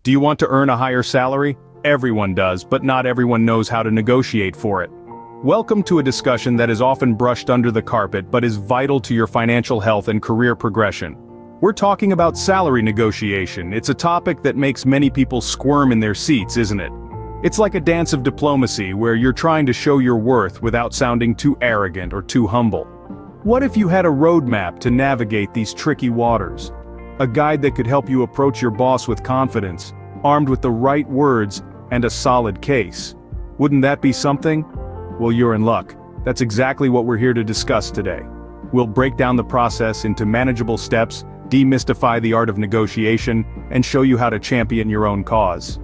Do you want to earn a higher salary? Everyone does, but not everyone knows how to negotiate for it. Welcome to a discussion that is often brushed under the carpet but is vital to your financial health and career progression. We're talking about salary negotiation. It's a topic that makes many people squirm in their seats, isn't it? It's like a dance of diplomacy where you're trying to show your worth without sounding too arrogant or too humble. What if you had a roadmap to navigate these tricky waters? A guide that could help you approach your boss with confidence, armed with the right words and a solid case. Wouldn't that be something? Well, you're in luck. That's exactly what we're here to discuss today. We'll break down the process into manageable steps, demystify the art of negotiation, and show you how to champion your own cause.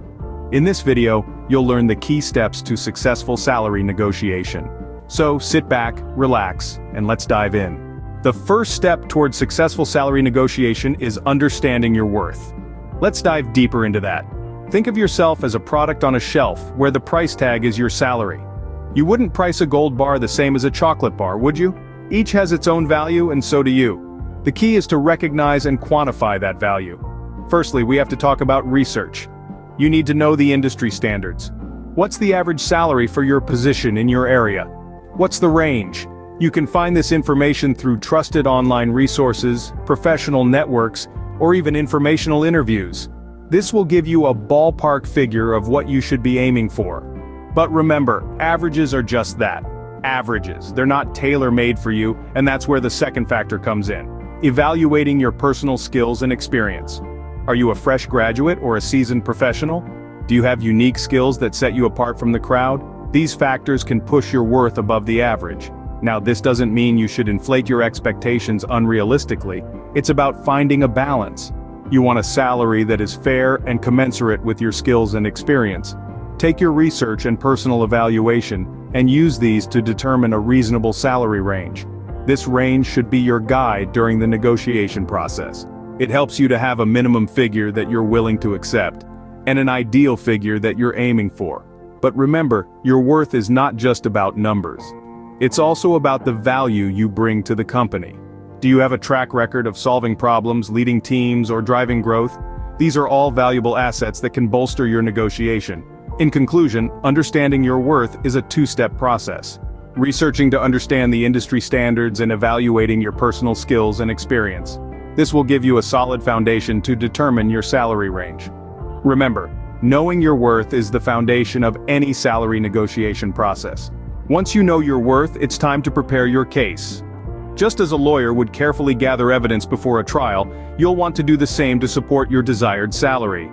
In this video, you'll learn the key steps to successful salary negotiation. So sit back, relax, and let's dive in. The first step towards successful salary negotiation is understanding your worth. Let's dive deeper into that. Think of yourself as a product on a shelf where the price tag is your salary. You wouldn't price a gold bar the same as a chocolate bar, would you? Each has its own value, and so do you. The key is to recognize and quantify that value. Firstly, we have to talk about research. You need to know the industry standards. What's the average salary for your position in your area? What's the range? You can find this information through trusted online resources, professional networks, or even informational interviews. This will give you a ballpark figure of what you should be aiming for. But remember, averages are just that. Averages. They're not tailor-made for you, and that's where the second factor comes in. Evaluating your personal skills and experience. Are you a fresh graduate or a seasoned professional? Do you have unique skills that set you apart from the crowd? These factors can push your worth above the average. Now, this doesn't mean you should inflate your expectations unrealistically. It's about finding a balance. You want a salary that is fair and commensurate with your skills and experience. Take your research and personal evaluation and use these to determine a reasonable salary range. This range should be your guide during the negotiation process. It helps you to have a minimum figure that you're willing to accept, and an ideal figure that you're aiming for. But remember, your worth is not just about numbers. It's also about the value you bring to the company. Do you have a track record of solving problems, leading teams, or driving growth? These are all valuable assets that can bolster your negotiation. In conclusion, understanding your worth is a two-step process. Researching to understand the industry standards and evaluating your personal skills and experience. This will give you a solid foundation to determine your salary range. Remember, knowing your worth is the foundation of any salary negotiation process. Once you know your worth, it's time to prepare your case. Just as a lawyer would carefully gather evidence before a trial, you'll want to do the same to support your desired salary.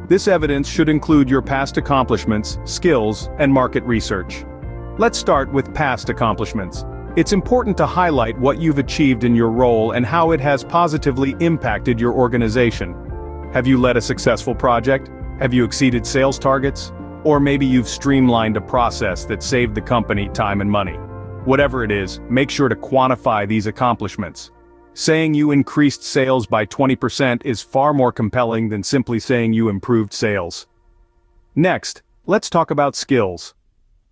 This evidence should include your past accomplishments, skills, and market research. Let's start with past accomplishments. It's important to highlight what you've achieved in your role and how it has positively impacted your organization. Have you led a successful project? Have you exceeded sales targets? Or maybe you've streamlined a process that saved the company time and money. Whatever it is, make sure to quantify these accomplishments. Saying you increased sales by 20% is far more compelling than simply saying you improved sales. Next, let's talk about skills.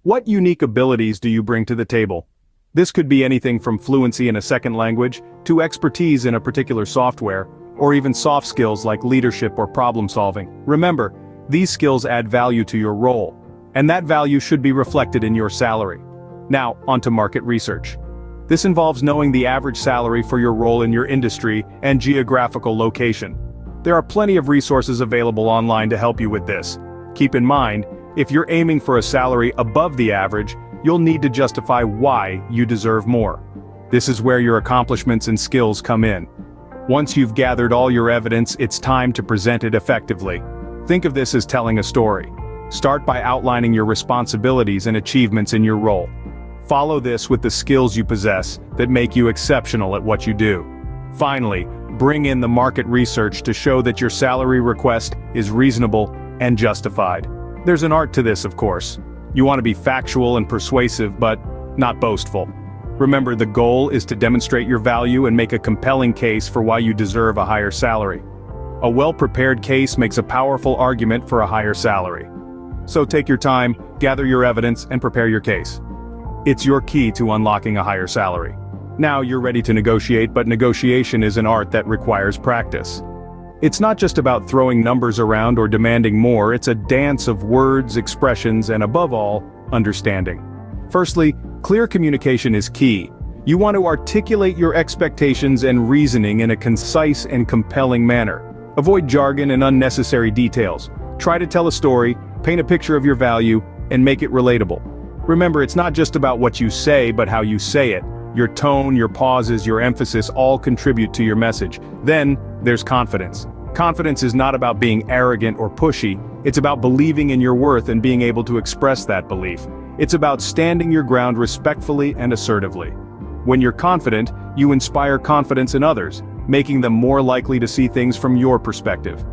What unique abilities do you bring to the table? This could be anything from fluency in a second language, to expertise in a particular software, or even soft skills like leadership or problem solving. Remember, these skills add value to your role, and that value should be reflected in your salary. Now, onto market research. This involves knowing the average salary for your role in your industry and geographical location. There are plenty of resources available online to help you with this. Keep in mind, if you're aiming for a salary above the average, you'll need to justify why you deserve more. This is where your accomplishments and skills come in. Once you've gathered all your evidence, it's time to present it effectively. Think of this as telling a story. Start by outlining your responsibilities and achievements in your role. Follow this with the skills you possess that make you exceptional at what you do. Finally, bring in the market research to show that your salary request is reasonable and justified. There's an art to this, of course. You want to be factual and persuasive, but not boastful. Remember, the goal is to demonstrate your value and make a compelling case for why you deserve a higher salary. A well-prepared case makes a powerful argument for a higher salary. So take your time, gather your evidence, and prepare your case. It's your key to unlocking a higher salary. Now you're ready to negotiate, but negotiation is an art that requires practice. It's not just about throwing numbers around or demanding more, it's a dance of words, expressions, and above all, understanding. Firstly, clear communication is key. You want to articulate your expectations and reasoning in a concise and compelling manner. Avoid jargon and unnecessary details. Try to tell a story, paint a picture of your value, and make it relatable. Remember, it's not just about what you say, but how you say it. Your tone, your pauses, your emphasis all contribute to your message. Then, there's confidence. Confidence is not about being arrogant or pushy, it's about believing in your worth and being able to express that belief. It's about standing your ground respectfully and assertively. When you're confident, you inspire confidence in others, making them more likely to see things from your perspective.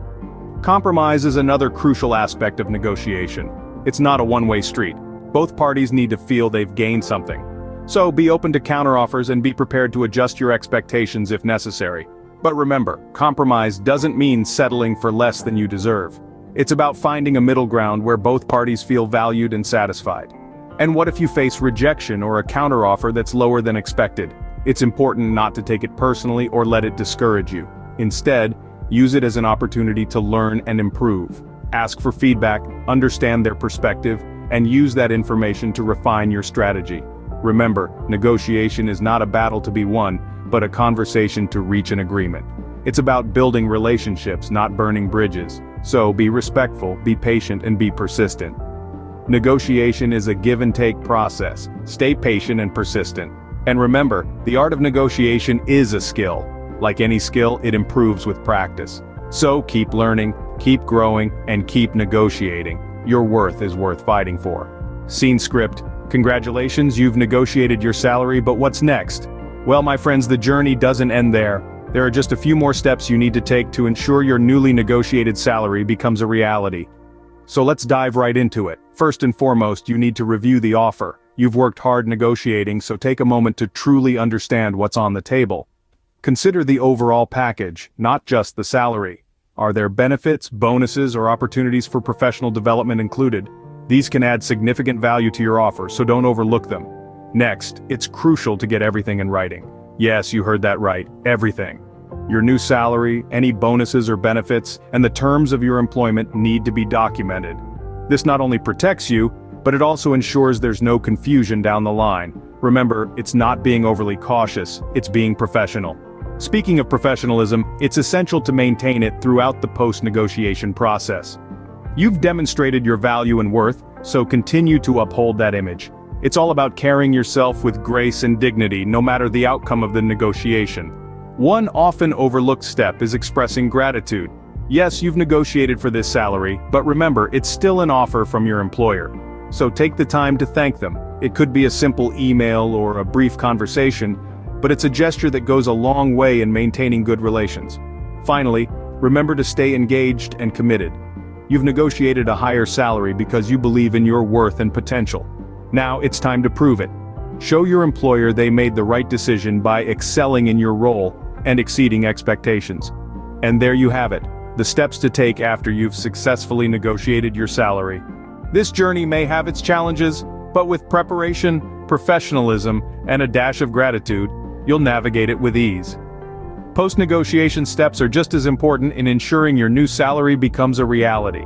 Compromise is another crucial aspect of negotiation. It's not a one-way street. Both parties need to feel they've gained something. So be open to counteroffers and be prepared to adjust your expectations if necessary. But remember, compromise doesn't mean settling for less than you deserve. It's about finding a middle ground where both parties feel valued and satisfied. And what if you face rejection or a counteroffer that's lower than expected? It's important not to take it personally or let it discourage you. Instead, use it as an opportunity to learn and improve. Ask for feedback, understand their perspective, and use that information to refine your strategy. Remember, negotiation is not a battle to be won, but a conversation to reach an agreement. It's about building relationships, not burning bridges. So be respectful, be patient, and be persistent. Negotiation is a give-and-take process. Stay patient and persistent. And remember, the art of negotiation is a skill. Like any skill, it improves with practice. So keep learning, keep growing, and keep negotiating. Your worth is worth fighting for. Scene script. Congratulations, you've negotiated your salary, but what's next? Well, my friends, the journey doesn't end there. There are just a few more steps you need to take to ensure your newly negotiated salary becomes a reality. So let's dive right into it. First and foremost, you need to review the offer. You've worked hard negotiating, so take a moment to truly understand what's on the table. Consider the overall package, not just the salary. Are there benefits, bonuses, or opportunities for professional development included? These can add significant value to your offer, so don't overlook them. Next, it's crucial to get everything in writing. Yes, you heard that right, everything. Your new salary, any bonuses or benefits, and the terms of your employment need to be documented. This not only protects you, but it also ensures there's no confusion down the line. Remember, it's not being overly cautious, it's being professional. Speaking of professionalism, it's essential to maintain it throughout the post-negotiation process. You've demonstrated your value and worth, so continue to uphold that image. It's all about carrying yourself with grace and dignity, no matter the outcome of the negotiation. One often overlooked step is expressing gratitude. Yes, you've negotiated for this salary, but remember, it's still an offer from your employer. So take the time to thank them. It could be a simple email or a brief conversation, but it's a gesture that goes a long way in maintaining good relations. Finally, remember to stay engaged and committed. You've negotiated a higher salary because you believe in your worth and potential. Now it's time to prove it. Show your employer they made the right decision by excelling in your role and exceeding expectations. And there you have it, the steps to take after you've successfully negotiated your salary. This journey may have its challenges, but with preparation, professionalism, and a dash of gratitude, you'll navigate it with ease. Post-negotiation steps are just as important in ensuring your new salary becomes a reality.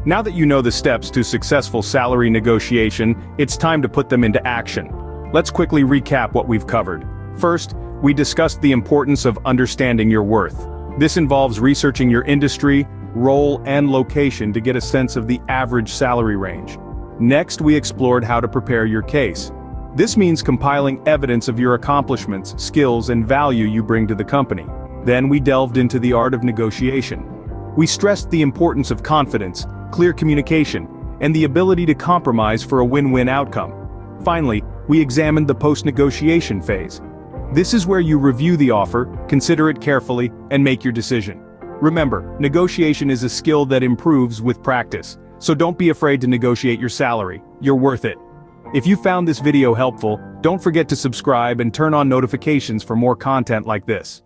Now that you know the steps to successful salary negotiation, it's time to put them into action. Let's quickly recap what we've covered. First, we discussed the importance of understanding your worth. This involves researching your industry, role, and location to get a sense of the average salary range. Next, we explored how to prepare your case. This means compiling evidence of your accomplishments, skills, and value you bring to the company. Then we delved into the art of negotiation. We stressed the importance of confidence, clear communication, and the ability to compromise for a win-win outcome. Finally, we examined the post-negotiation phase. This is where you review the offer, consider it carefully, and make your decision. Remember, negotiation is a skill that improves with practice, so don't be afraid to negotiate your salary. You're worth it. If you found this video helpful, don't forget to subscribe and turn on notifications for more content like this.